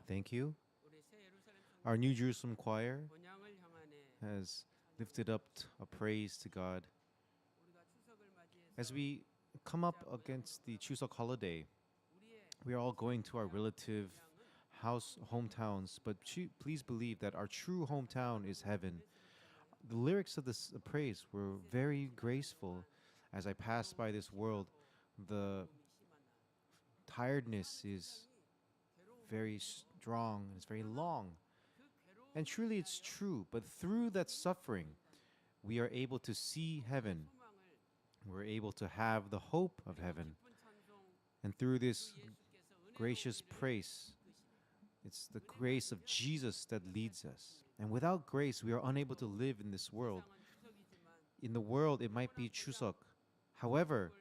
Thank you. Our New Jerusalem choir has lifted up a praise to God. As we come up against the Chuseok holiday, we are all going to our relative hometowns, but please believe that our true hometown is heaven. The lyrics of this praise were very graceful. As I pass by this world, the tiredness is very strong and it's very long. And truly it's true, but through that suffering, we are able to see heaven. We're able to have the hope of heaven. And through this gracious praise, it's the grace of Jesus that leads us. And without grace, we are unable to live in this world. In the world, it might be Chuseok. However,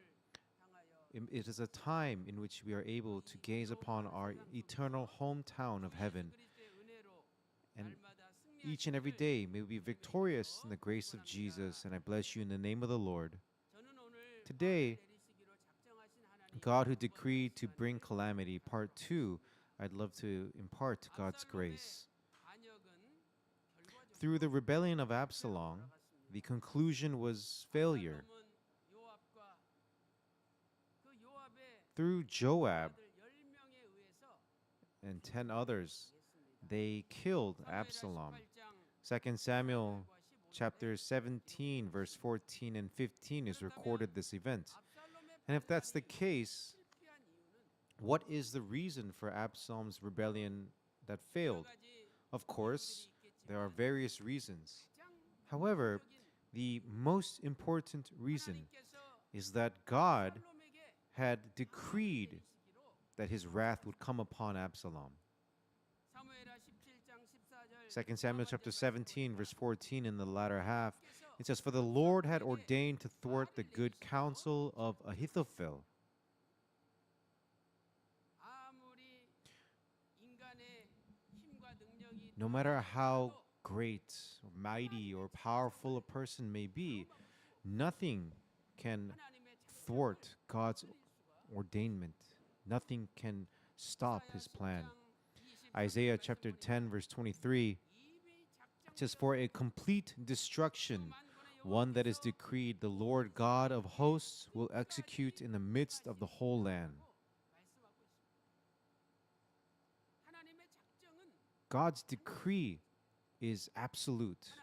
it is a time in which we are able to gaze upon our eternal hometown of heaven. And each and every day, may we be victorious in the grace of Jesus. And I bless you in the name of the Lord. Today, God who decreed to bring calamity, part 2, I'd love to impart God's grace. Through the rebellion of Absalom, the conclusion was failure. Through Joab and 10 others, they killed Absalom. 2 Samuel chapter 17, verse 14 and 15 is recorded this event. And if that's the case, what is the reason for Absalom's rebellion that failed? Of course, there are various reasons. However, the most important reason is that God had decreed that his wrath would come upon Absalom. 2 Samuel chapter 17, verse 14 in the latter half, it says, "For the Lord had ordained to thwart the good counsel of Ahithophel." No matter how great, or mighty, or powerful a person may be, nothing can thwart God's ordainment. Nothing can stop his plan. Isaiah chapter 10, verse 23, it says, "For a complete destruction, one that is decreed, the Lord God of hosts will execute in the midst of the whole land." God's decree is absolute.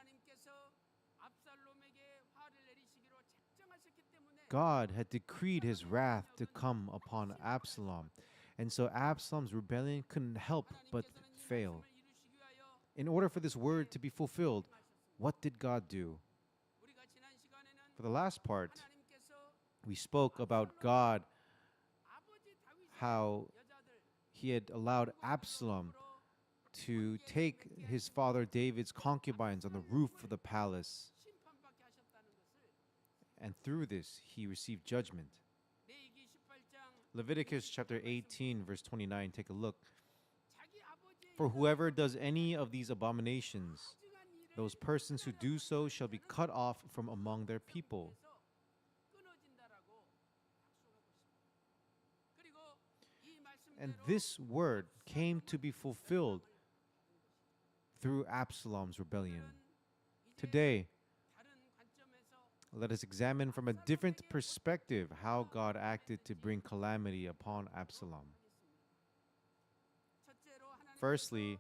God had decreed his wrath to come upon Absalom. And so Absalom's rebellion couldn't help but fail. In order for this word to be fulfilled, what did God do? For the last part, we spoke about God, how he had allowed Absalom to take his father David's concubines on the roof of the palace. And through this, he received judgment. Leviticus chapter 18, verse 29, take a look. "For whoever does any of these abominations, those persons who do so shall be cut off from among their people." And this word came to be fulfilled through Absalom's rebellion. Today, let us examine from a different perspective how God acted to bring calamity upon Absalom. Firstly,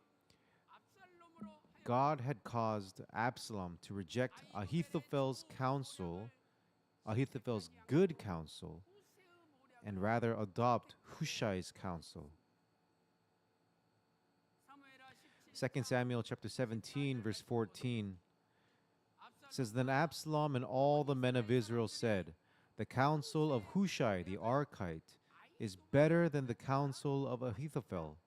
God had caused Absalom to reject Ahithophel's counsel, Ahithophel's good counsel, and rather adopt Hushai's counsel. 2 Samuel chapter 17, verse 14 says, "Then Absalom and all the men of Israel said, 'The counsel of Hushai the Archite is better than the counsel of Ahithophel.'"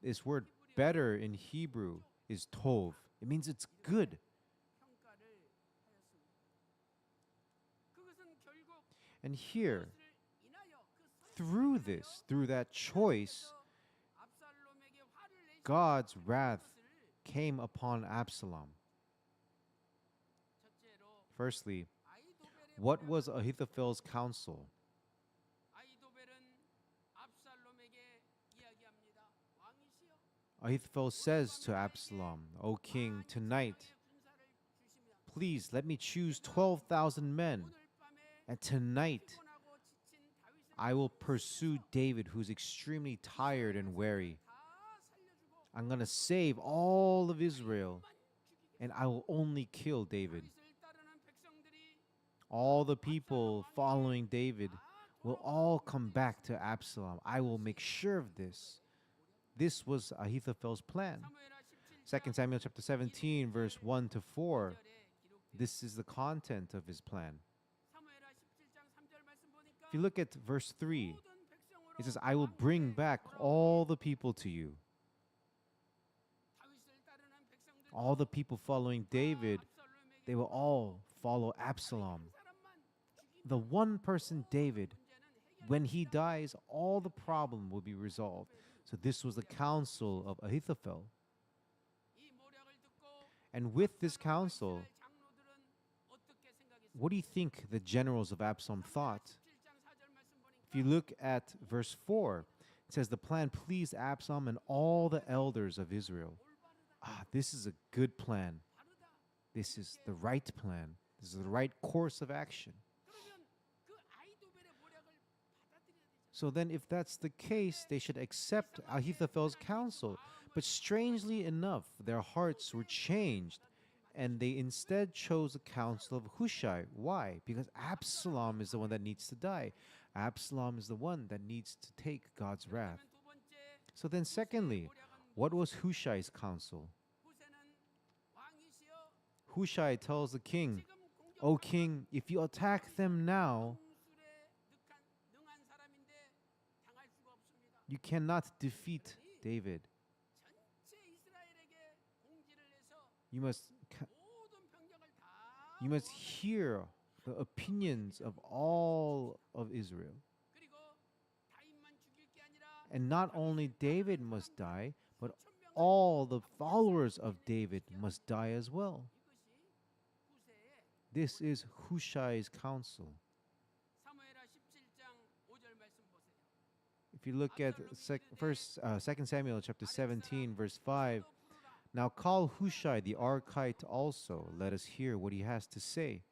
This word "better" in Hebrew is tov. It means it's good. And here, through that choice, God's wrath came upon Absalom. Firstly, what was Ahithophel's counsel? Ahithophel says to Absalom, O king, tonight, please let me choose 12,000 men, and tonight I will pursue David, who's extremely tired and weary. I'm going to save all of Israel, and I will only kill David. All the people following David will all come back to Absalom. I will make sure of this. This was Ahithophel's plan. 2 Samuel chapter 17, verse 1 to 4. This is the content of his plan. If you look at verse 3, it says, I will bring back all the people to you. All the people following David, they will all follow Absalom. The one person, David, when he dies, all the problem will be resolved. So this was the counsel of Ahithophel. And with this counsel, what do you think the generals of Absalom thought? If you look at verse 4, it says, the plan pleased Absalom and all the elders of Israel. This is a good plan. This is the right plan. This is the right course of action. So then if that's the case, they should accept Ahithophel's counsel. But strangely enough, their hearts were changed, and they instead chose the counsel of Hushai. Why? Because Absalom is the one that needs to die. Absalom is the one that needs to take God's wrath. So then secondly, what was Hushai's counsel? Hushai tells the king, O king, if you attack them now, you cannot defeat David. You must hear the opinions of all of Israel. And not only David must die, but all the followers of David must die as well. This is Hushai's counsel. If you look at 2 Samuel chapter 17, verse 5, now call Hushai the Archite also. Let us hear what he has to say.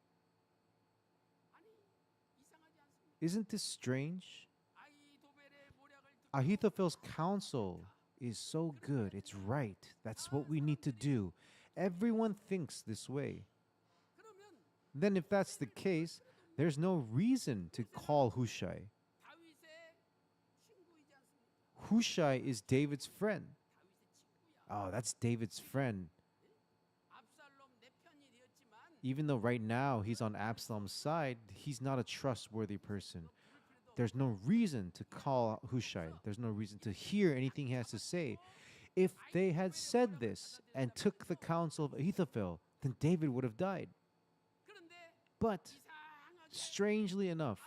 Isn't this strange? Ahithophel's counsel is so good. It's right. That's what we need to do. Everyone thinks this way. Then if that's the case, there's no reason to call Hushai. Hushai is David's friend. Oh, that's David's friend. Even though right now he's on Absalom's side, he's not a trustworthy person. There's no reason to call Hushai. There's no reason to hear anything he has to say. If they had said this and took the counsel of Ahithophel, then David would have died. But, strangely enough,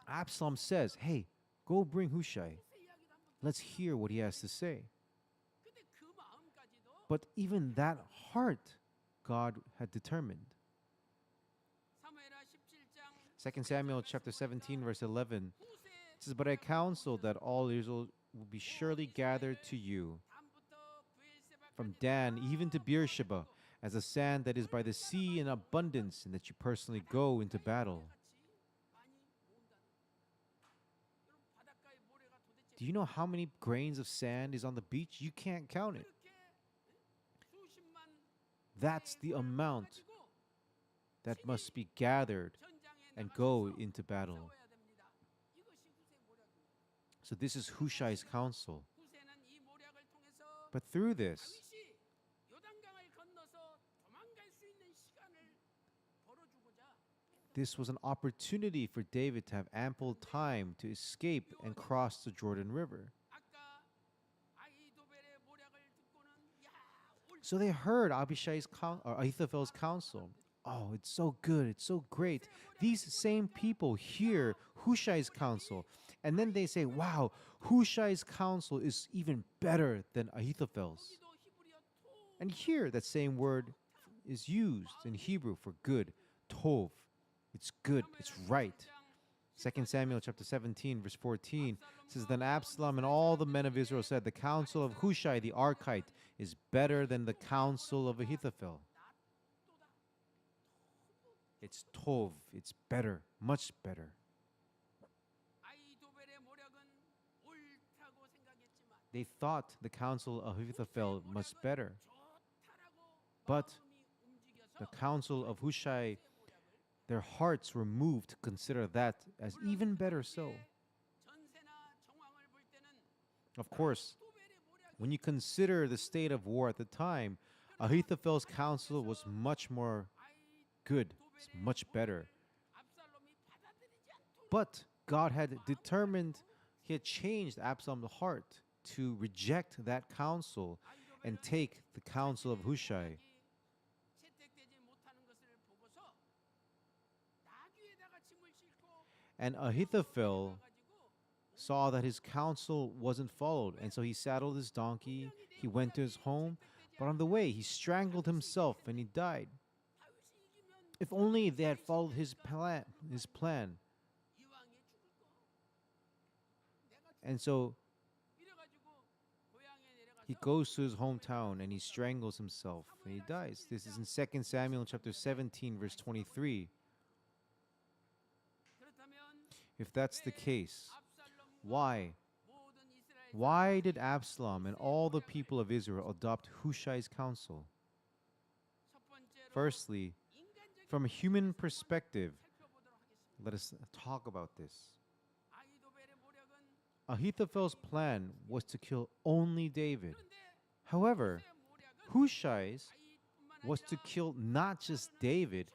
Absalom says, hey, go bring Hushai. Let's hear what he has to say. But even that heart, God had determined. 2 Samuel chapter 17, verse 11, it says, but I counsel that all Israel will be surely gathered to you, from Dan even to Beersheba, as the sand that is by the sea in abundance, and that you personally go into battle. Do you know how many grains of sand is on the beach? You can't count it. That's the amount that must be gathered and go into battle. So this is Hushai's counsel. But through this, this was an opportunity for David to have ample time to escape and cross the Jordan River. So they heard Ahithophel's counsel. Oh, it's so good. It's so great. These same people hear Hushai's counsel. And then they say, wow, Hushai's counsel is even better than Ahithophel's. And here, that same word is used in Hebrew for good, tov. It's good. It's right. 2 Samuel chapter 17, verse 14 says, Then Absalom and all the men of Israel said, The counsel of Hushai the Archite is better than the counsel of Ahithophel. It's tov, it's better, much better. They thought the counsel of Ahithophel was better. But the counsel of Hushai, their hearts were moved to consider that as even better so. Of course, when you consider the state of war at the time, Ahithophel's counsel was much more good, it's much better. But God had determined, He had changed Absalom's heart to reject that counsel and take the counsel of Hushai. And Ahithophel saw that his counsel wasn't followed, and so he saddled his donkey, he went to his home, but on the way he strangled himself and he died. If only they had followed his plan. And so he goes to his hometown and he strangles himself and he dies. This is in 2 Samuel chapter 17, verse 23. If that's the case, why? Why did Absalom and all the people of Israel adopt Hushai's counsel? Firstly, from a human perspective, let us talk about this. Ahithophel's plan was to kill only David. However, Hushai's was to kill not just David,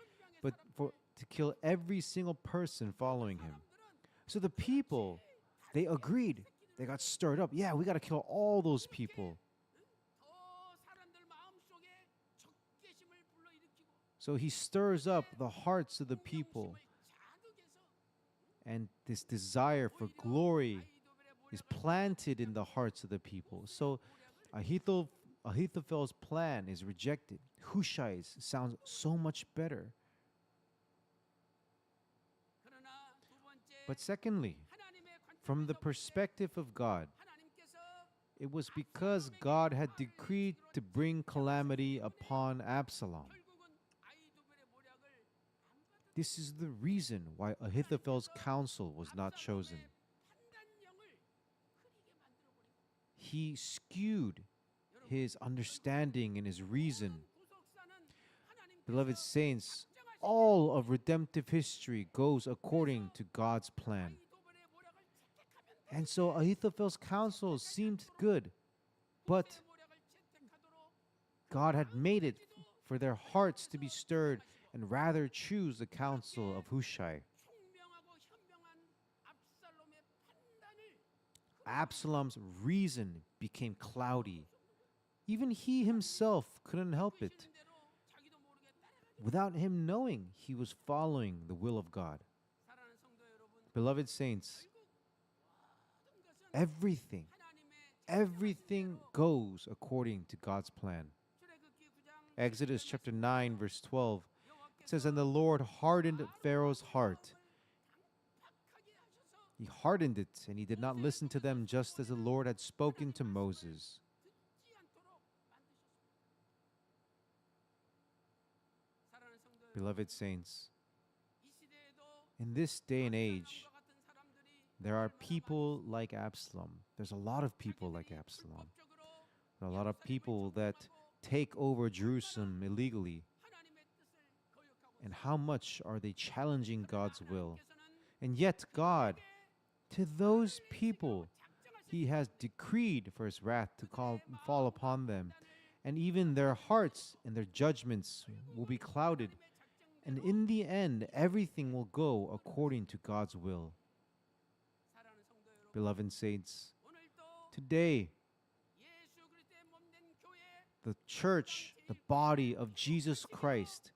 but to kill every single person following him. So the people, they agreed. They got stirred up. Yeah, we got to kill all those people. So he stirs up the hearts of the people. And this desire for glory is planted in the hearts of the people. So Ahithophel's plan is rejected. Hushai's sounds so much better. But secondly, from the perspective of God, it was because God had decreed to bring calamity upon Absalom. This is the reason why Ahithophel's counsel was not chosen. He skewed his understanding and his reason. Beloved saints, all of redemptive history goes according to God's plan. And so Ahithophel's counsel seemed good, but God had made it for their hearts to be stirred and rather choose the counsel of Hushai. Absalom's reason became cloudy. Even he himself couldn't help it. Without him knowing, he was following the will of God. Beloved saints, everything goes according to God's plan. Exodus chapter 9, verse 12, it says, And the Lord hardened Pharaoh's heart. He hardened it, and he did not listen to them, just as the Lord had spoken to Moses. Beloved saints, in this day and age, there are people like Absalom. There's a lot of people like Absalom. There are a lot of people that take over Jerusalem illegally. And how much are they challenging God's will? And yet God, to those people, He has decreed for His wrath to fall upon them. And even their hearts and their judgments will be clouded. And in the end, everything will go according to God's will. Beloved saints, today, the church, the body of Jesus Christ,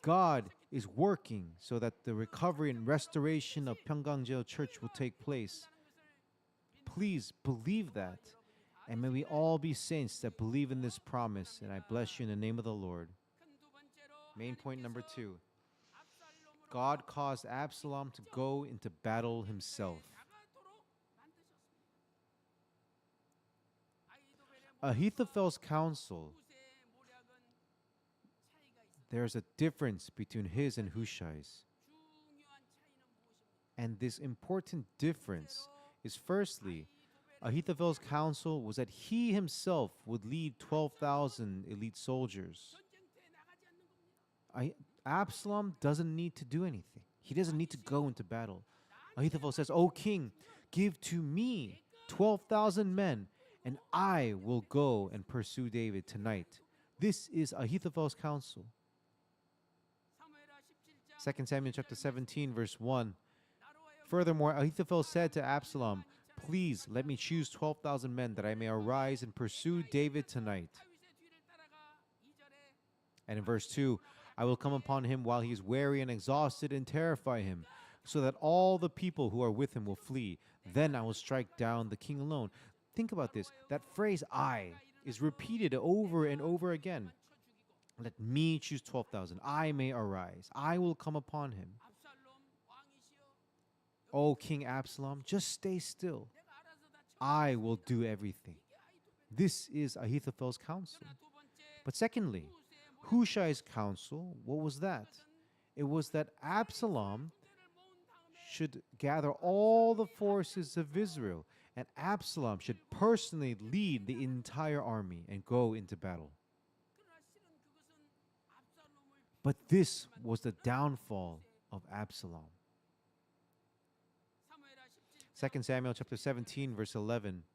God is working so that the recovery and restoration of Pyeonggangjeo Church will take place. Please believe that. And may we all be saints that believe in this promise. And I bless you in the name of the Lord. Main point number 2. God caused Absalom to go into battle himself. Ahithophel's counsel, there's a difference between his and Hushai's. And this important difference is, firstly, Ahithophel's counsel was that he himself would lead 12,000 elite soldiers. Absalom doesn't need to do anything. He doesn't need to go into battle. Ahithophel says, "O king, give to me 12,000 men, and I will go and pursue David tonight." This is Ahithophel's counsel. 2 Samuel chapter 17, verse 1. Furthermore, Ahithophel said to Absalom, "Please let me choose 12,000 men that I may arise and pursue David tonight." And in verse 2, "I will come upon him while he is weary and exhausted and terrify him, so that all the people who are with him will flee. Then I will strike down the king alone." Think about this. That phrase "I" is repeated over and over again. Let me choose 12,000. I may arise. I will come upon him. "O King Absalom, just stay still. I will do everything." This is Ahithophel's counsel. But secondly, Hushai's counsel, what was that? It was that Absalom should gather all the forces of Israel, and Absalom should personally lead the entire army and go into battle. But this was the downfall of Absalom. 2 Samuel chapter 17, verse 11.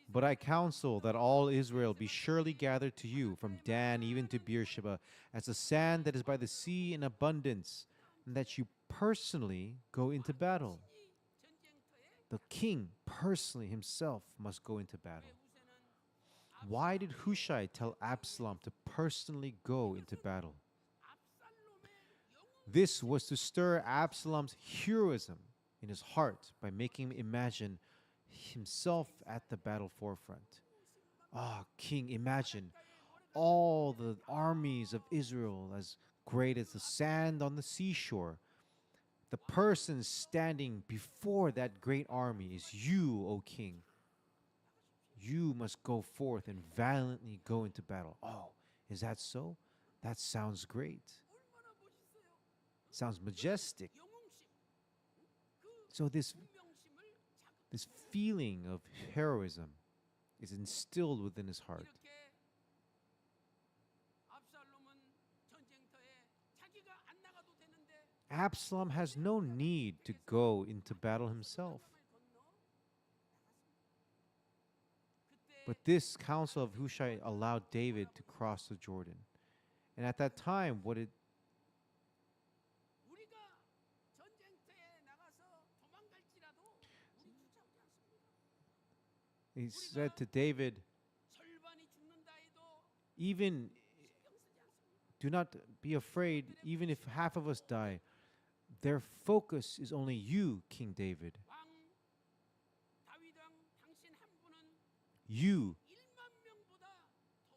"But I counsel that all Israel be surely gathered to you, from Dan even to Beersheba, as the sand that is by the sea in abundance, and that you personally go into battle." The king personally himself must go into battle. Why did Hushai tell Absalom to personally go into battle? This was to stir Absalom's heroism in his heart by making him imagine himself at the battle forefront. King, imagine all the armies of Israel as great as the sand on the seashore. The person standing before that great army is you, O king. You must go forth and valiantly go into battle. Oh, is that so? That sounds great. Sounds majestic. So this feeling of heroism is instilled within his heart. Absalom has no need to go into battle himself. But this counsel of Hushai allowed David to cross the Jordan. And at that time, he said to David, "Even do not be afraid, even if half of us die. Their focus is only you, King David. You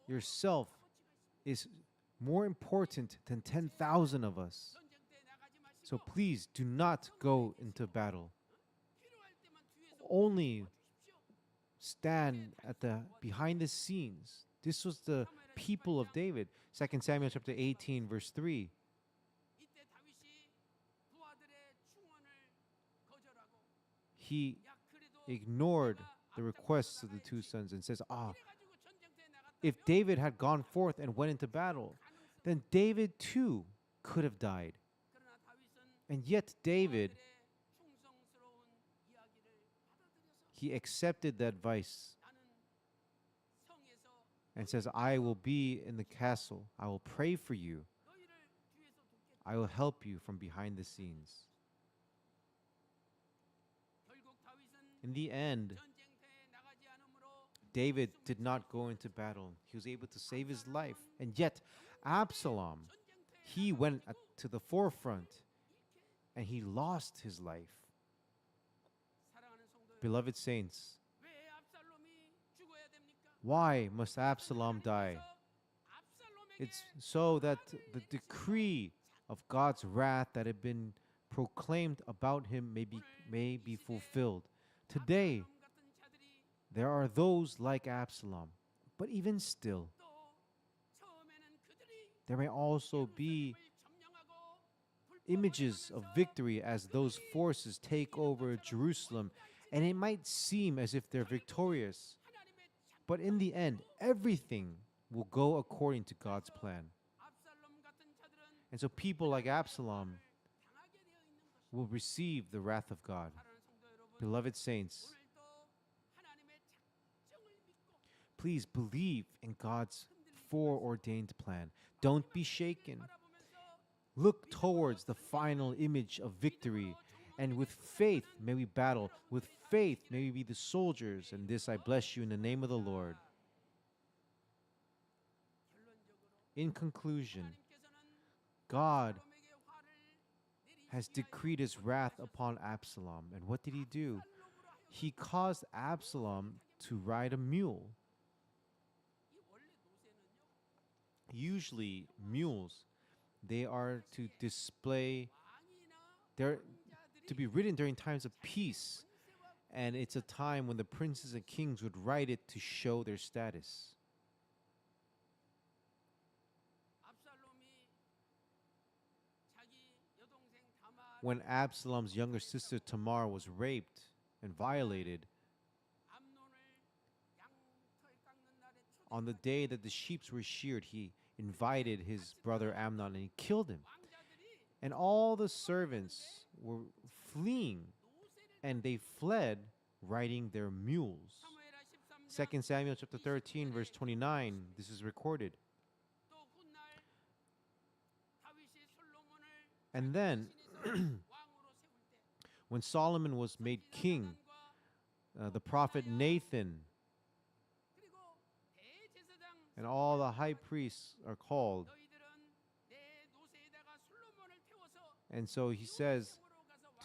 yourself is more important than 10,000 of us. So please do not go into battle. Only stand behind the scenes." This was the people of David. 2 Samuel chapter 18, verse 3. He ignored the requests of the two sons and says, if David had gone forth and went into battle, then David too could have died. And yet David, he accepted that advice and says, "I will be in the castle. I will pray for you. I will help you from behind the scenes." In the end, David did not go into battle. He was able to save his life. And yet, Absalom, he went to the forefront and he lost his life. Beloved saints, why must Absalom die? It's so that the decree of God's wrath that had been proclaimed about him may be fulfilled. Today, there are those like Absalom, but even still, there may also be images of victory as those forces take over Jerusalem, and it might seem as if they're victorious. But in the end, everything will go according to God's plan. And so people like Absalom will receive the wrath of God. Beloved saints, please believe in God's foreordained plan. Don't be shaken. Look towards the final image of victory, and with faith may we battle. With faith may we be the soldiers, and this I bless you in the name of the Lord. In conclusion, God has decreed his wrath upon Absalom. And what did he do? He caused Absalom to ride a mule. Usually, mules, they are to display, they're to be ridden during times of peace. And it's a time when the princes and kings would ride it to show their status. When Absalom's younger sister Tamar was raped and violated, on the day that the sheep were sheared, he invited his brother Amnon and he killed him. And all the servants were fleeing, and they fled riding their mules. 2 Samuel chapter 13, verse 29, this is recorded. And then, when Solomon was made king, the prophet Nathan and all the high priests are called. And so he says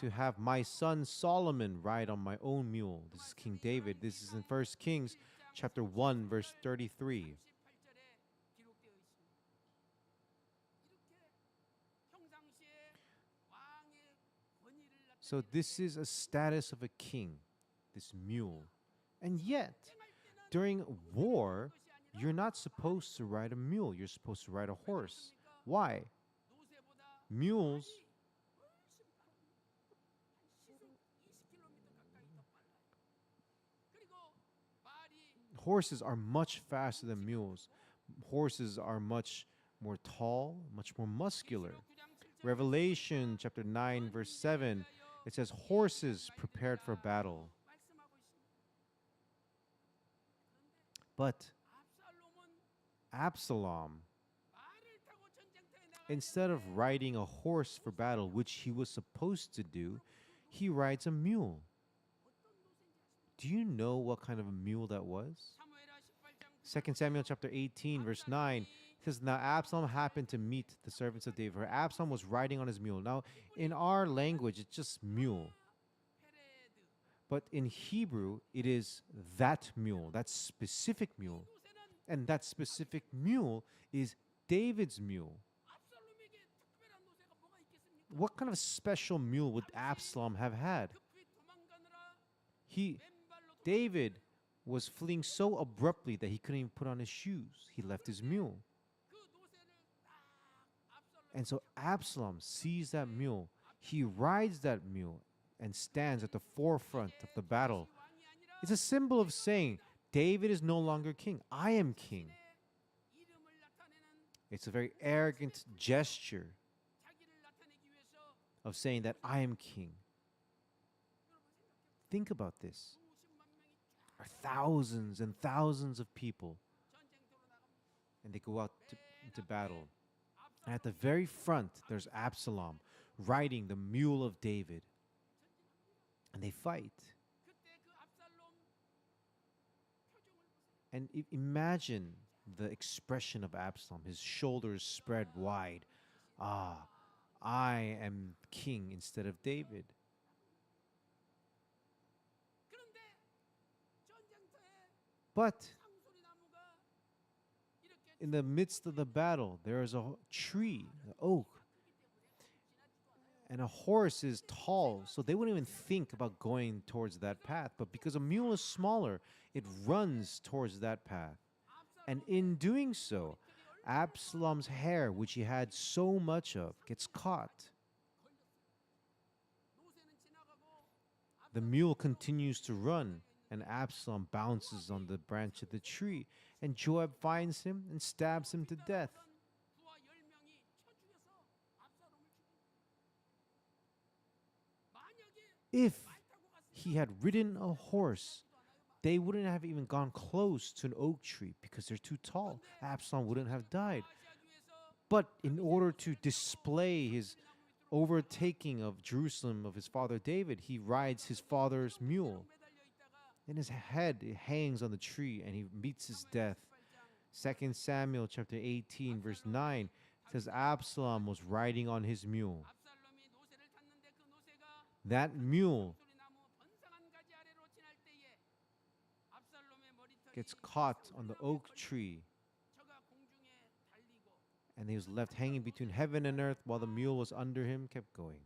to have my son Solomon ride on my own mule. This is King David. This is in 1 Kings chapter 1, verse 33. So this is a status of a king, this mule. And yet, during war, you're not supposed to ride a mule. You're supposed to ride a horse. Why? Mules horses are much faster than mules. Horses are much more tall, much more muscular. Revelation chapter 9, verse 7, it says, horses prepared for battle. But Absalom, instead of riding a horse for battle, which he was supposed to do, he rides a mule. Do you know what kind of a mule that was? 2 Samuel chapter 18, verse 9, says, now Absalom happened to meet the servants of David. For Absalom was riding on his mule. Now, in our language, it's just mule. But in Hebrew, it is that mule, that specific mule. And that specific mule is David's mule. What kind of special mule would Absalom have had? David was fleeing so abruptly that he couldn't even put on his shoes. He left his mule. And so Absalom sees that mule. He rides that mule and stands at the forefront of the battle. It's a symbol of saying, David is no longer king. I am king. It's a very arrogant gesture of saying that I am king. Think about this. There are thousands and thousands of people, and they go out into battle. And at the very front, there's Absalom riding the mule of David. And they fight. And imagine the expression of Absalom, his shoulders spread wide. Ah, I am king instead of David. But in the midst of the battle, there is a tree, an oak, And a horse is tall, so they wouldn't even think about going towards that path. But because a mule is smaller, it runs towards that path. And in doing so, Absalom's hair, which he had so much of, gets caught. The mule continues to run, and Absalom bounces on the branch of the tree, and Joab finds him and stabs him to death. If he had ridden a horse, they wouldn't have even gone close to an oak tree because they're too tall. Absalom wouldn't have died. But in order to display his overtaking of Jerusalem of his father David, he rides his father's mule. And his head hangs on the tree and he meets his death. 2 Samuel chapter 18 verse 9 says Absalom was riding on his mule. That mule gets caught on the oak tree, and he was left hanging between heaven and earth while the mule was under him, kept going.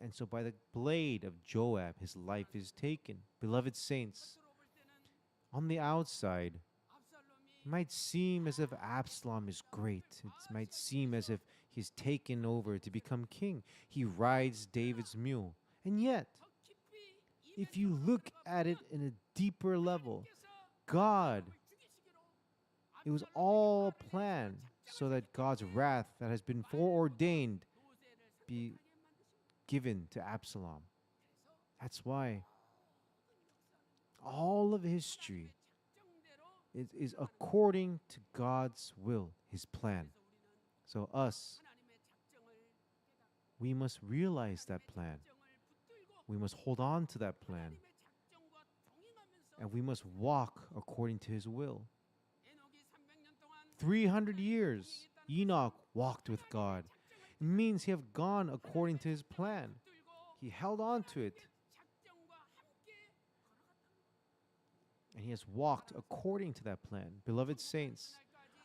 And so by the blade of Joab, his life is taken. Beloved saints, on the outside, it might seem as if Absalom is great. It might seem as if he's taken over to become king. He rides David's mule. And yet, if you look at it in a deeper level, God, it was all planned so that God's wrath that has been foreordained be given to Absalom. That's why all of history is according to God's will, his plan. So us, we must realize that plan. We must hold on to that plan. And we must walk according to his will. 300 years, Enoch walked with God. It means he have gone according to his plan. He held on to it. And he has walked according to that plan. Beloved saints,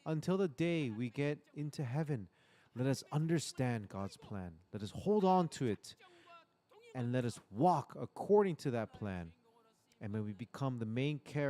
until the day we get into heaven, let us understand God's plan. Let us hold on to it. And let us walk according to that plan. And may we become the main character